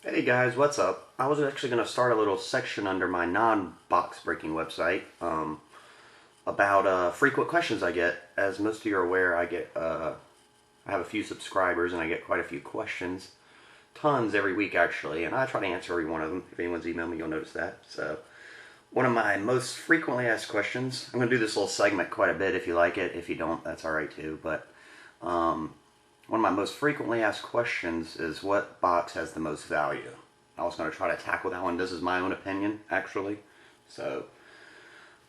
Hey guys, what's up? I was actually going to start a little section under my non-box breaking website about frequent questions I get. As most of you are aware, I have a few subscribers and I get quite a few questions, tons every week actually, and I try to answer every one of them. If anyone's emailed me, you'll notice that. So, one of my most frequently asked questions. I'm going to do this little segment quite a bit. If you like it, if you don't, that's all right too. But one of my most frequently asked questions is what box has the most value? I was going to try to tackle that one. This is my own opinion, actually. So,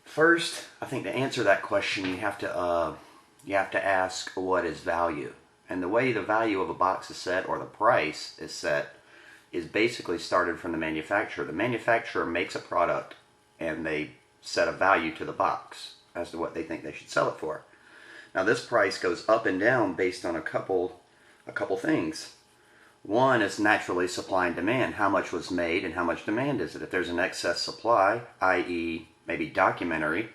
first, I think to answer that question, you have to ask what is value, and the way the value of a box is set, or the price is set, is basically started from the manufacturer. The manufacturer makes a product, and they set a value to the box as to what they think they should sell it for. Now this price goes up and down based on a couple things. One is naturally supply and demand. How much was made and how much demand is it? If there's an excess supply, i.e. maybe documentary,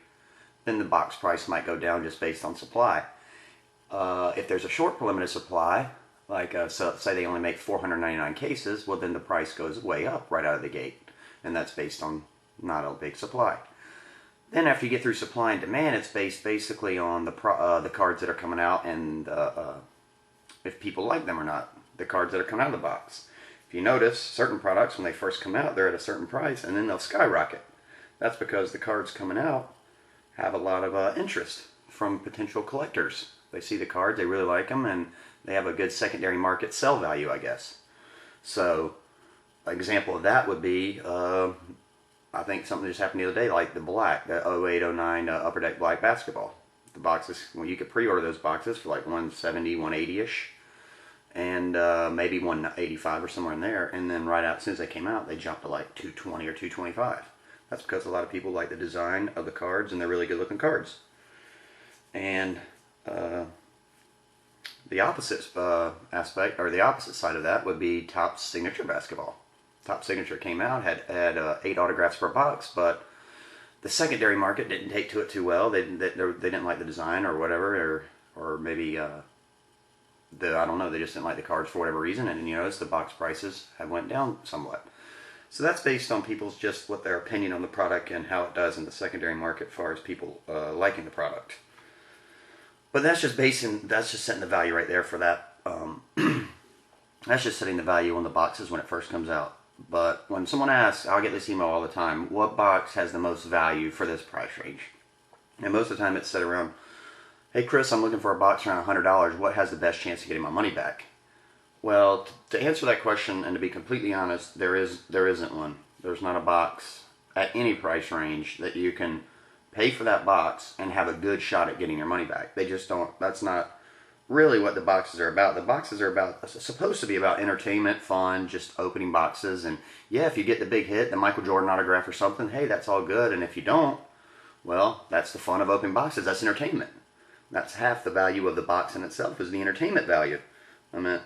then the box price might go down just based on supply. If there's a short limited supply, like so say they only make 499 cases, well then the price goes way up right out of the gate. And that's based on not a big supply. Then after you get through supply and demand, it's based basically on the cards that are coming out and if people like them or not. The cards that are coming out of the box. If you notice, certain products when they first come out, they're at a certain price and then they'll skyrocket. That's because the cards coming out have a lot of interest from potential collectors. They see the cards, they really like them, and they have a good secondary market sell value, I guess. So, an example of that would be I think something just happened the other day, like the 08-09 Upper Deck Black basketball. The boxes, well, you could pre-order those boxes for like 170, 180-ish, and maybe 185 or somewhere in there. And then right out, as soon as they came out, they jumped to like 220 or 225. That's because a lot of people like the design of the cards, and they're really good-looking cards. And the opposite aspect, or the opposite side of that, would be Topps Signature basketball. Topps Signature came out, had 8 autographs per box, but the secondary market didn't take to it too well. They didn't like the design or whatever, or maybe I don't know, they just didn't like the cards for whatever reason, and you notice the box prices have went down somewhat. So that's based on people's just what their opinion on the product and how it does in the secondary market as far as people liking the product. But that's just setting the value right there for that. That's just setting the value on the boxes when it first comes out. But when someone asks, I'll get this email all the time, what box has the most value for this price range? And most of the time it's set around, hey Chris, I'm looking for a box around $100. What has the best chance of getting my money back? Well, to answer that question, and to be completely honest, there isn't one. There's not a box at any price range that you can pay for that box and have a good shot at getting your money back. They just don't. That's not really what the boxes are about. The boxes are supposed to be about entertainment, fun, just opening boxes. And yeah, if you get the big hit, the Michael Jordan autograph or something, hey, that's all good. And if you don't, well, that's the fun of opening boxes. That's entertainment. That's half the value of the box in itself, is the entertainment value. I mean,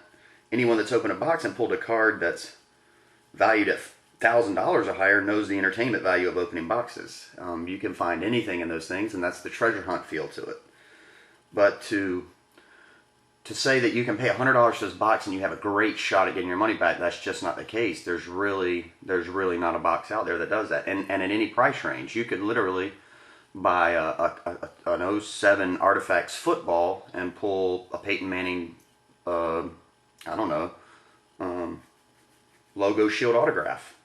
anyone that's opened a box and pulled a card that's valued at $1,000 or higher knows the entertainment value of opening boxes. You can find anything in those things, and that's the treasure hunt feel to it. But to say that you can pay $100 for this box and you have a great shot at getting your money back, that's just not the case. There's really not a box out there that does that. And at any price range, you could literally buy an 07 Artifacts football and pull a Peyton Manning, logo shield autograph.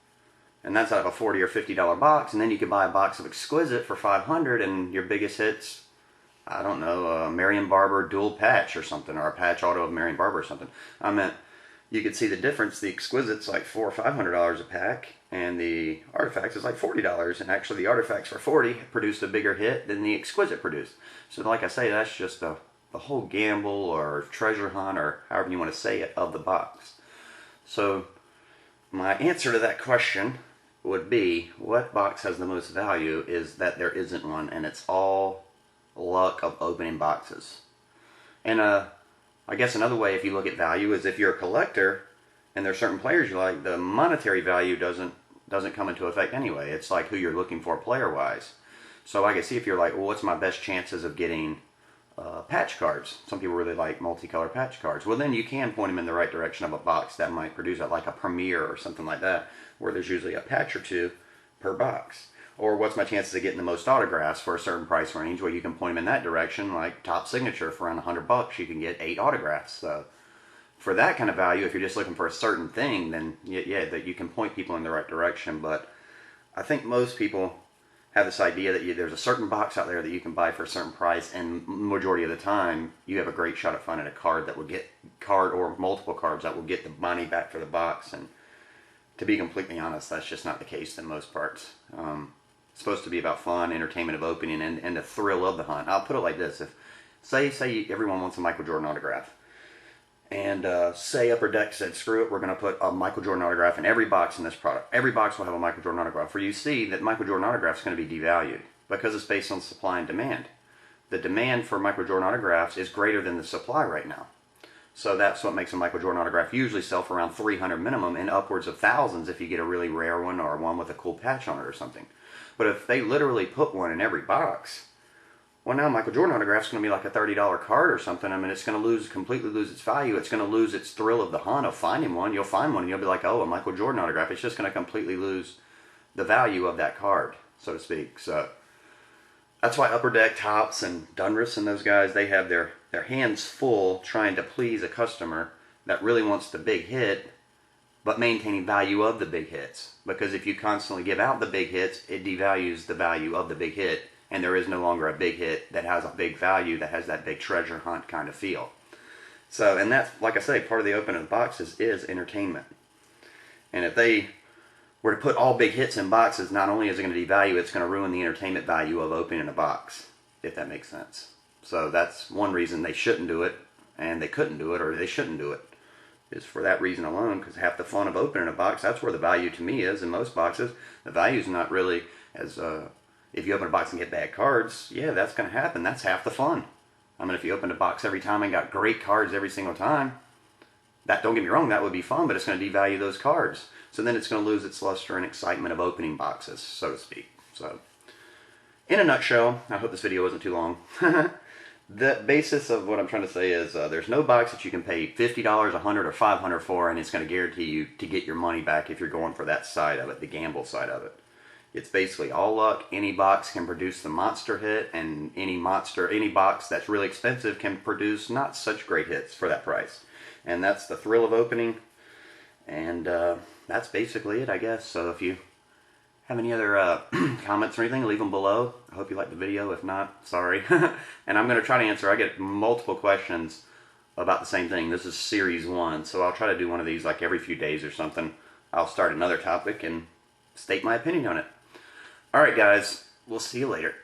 And that's out of a $40 or $50 box. And then you could buy a box of Exquisite for $500, and your biggest hits, I don't know, Marion Barber dual patch or something, or a patch auto of Marion Barber or something. I meant, you could see the difference. The Exquisite's like $400 or $500 a pack, and the Artifacts is like $40. And actually the Artifacts for $40 produced a bigger hit than the Exquisite produced. So like I say, that's just the whole gamble or treasure hunt, or however you want to say it, of the box. So my answer to that question would be, what box has the most value, is that there isn't one, and it's all luck of opening boxes. And I guess another way, if you look at value, is if you're a collector and there's certain players you like, the monetary value doesn't come into effect anyway. It's like who you're looking for player wise. So I can see if you're like, well, what's my best chances of getting patch cards. Some people really like multicolor patch cards. Well, then you can point them in the right direction of a box that might produce it, like a Premier or something like that, where there's usually a patch or two per box. Or what's my chances of getting the most autographs for a certain price range? Well, you can point them in that direction, like Top Signature for around $100, you can get 8 autographs. So for that kind of value, if you're just looking for a certain thing, then yeah, that you can point people in the right direction. But I think most people have this idea that there's a certain box out there that you can buy for a certain price, and majority of the time you have a great shot at finding a card that will get or multiple cards that will get the money back for the box. And to be completely honest, that's just not the case in most parts. It's supposed to be about fun, entertainment of opening, and the thrill of the hunt. I'll put it like this: if say everyone wants a Michael Jordan autograph, and say Upper Deck said, screw it, we're going to put a Michael Jordan autograph in every box in this product. Every box will have a Michael Jordan autograph. Where you see that Michael Jordan autograph is going to be devalued because it's based on supply and demand. The demand for Michael Jordan autographs is greater than the supply right now. So that's what makes a Michael Jordan autograph usually sell for around 300 minimum and upwards of thousands if you get a really rare one or one with a cool patch on it or something. But if they literally put one in every box, well, now Michael Jordan autograph is going to be like a $30 card or something. I mean, it's going to completely lose its value. It's going to lose its thrill of the hunt of finding one. You'll find one and you'll be like, oh, a Michael Jordan autograph. It's just going to completely lose the value of that card, so to speak. So that's why Upper Deck, Topps, and Donruss and those guys, they have their hands full trying to please a customer that really wants the big hit, but maintaining value of the big hits. Because if you constantly give out the big hits, it devalues the value of the big hit. And there is no longer a big hit that has a big value, that has that big treasure hunt kind of feel. So, and that's, like I say, part of the opening of the boxes is entertainment. And if they were to put all big hits in boxes, not only is it going to devalue, it's going to ruin the entertainment value of opening a box, if that makes sense. So that's one reason they shouldn't do it, and they couldn't do it, or they shouldn't do it, is for that reason alone, because half the fun of opening a box, that's where the value to me is in most boxes. The value is not really as... if you open a box and get bad cards, yeah, that's going to happen. That's half the fun. I mean, if you opened a box every time and got great cards every single time, that, don't get me wrong, that would be fun, but it's going to devalue those cards. So then it's going to lose its luster and excitement of opening boxes, so to speak. So, in a nutshell, I hope this video wasn't too long. The basis of what I'm trying to say is there's no box that you can pay $50, $100, or $500 for, and it's going to guarantee you to get your money back if you're going for that side of it, the gamble side of it. It's basically all luck. Any box can produce the monster hit, and any box that's really expensive can produce not such great hits for that price. And that's the thrill of opening. And that's basically it, I guess. So if you have any other comments or anything, leave them below. I hope you liked the video. If not, sorry. And I'm going to try to answer. I get multiple questions about the same thing. This is series 1, so I'll try to do one of these like every few days or something. I'll start another topic and state my opinion on it. Alright guys, we'll see you later.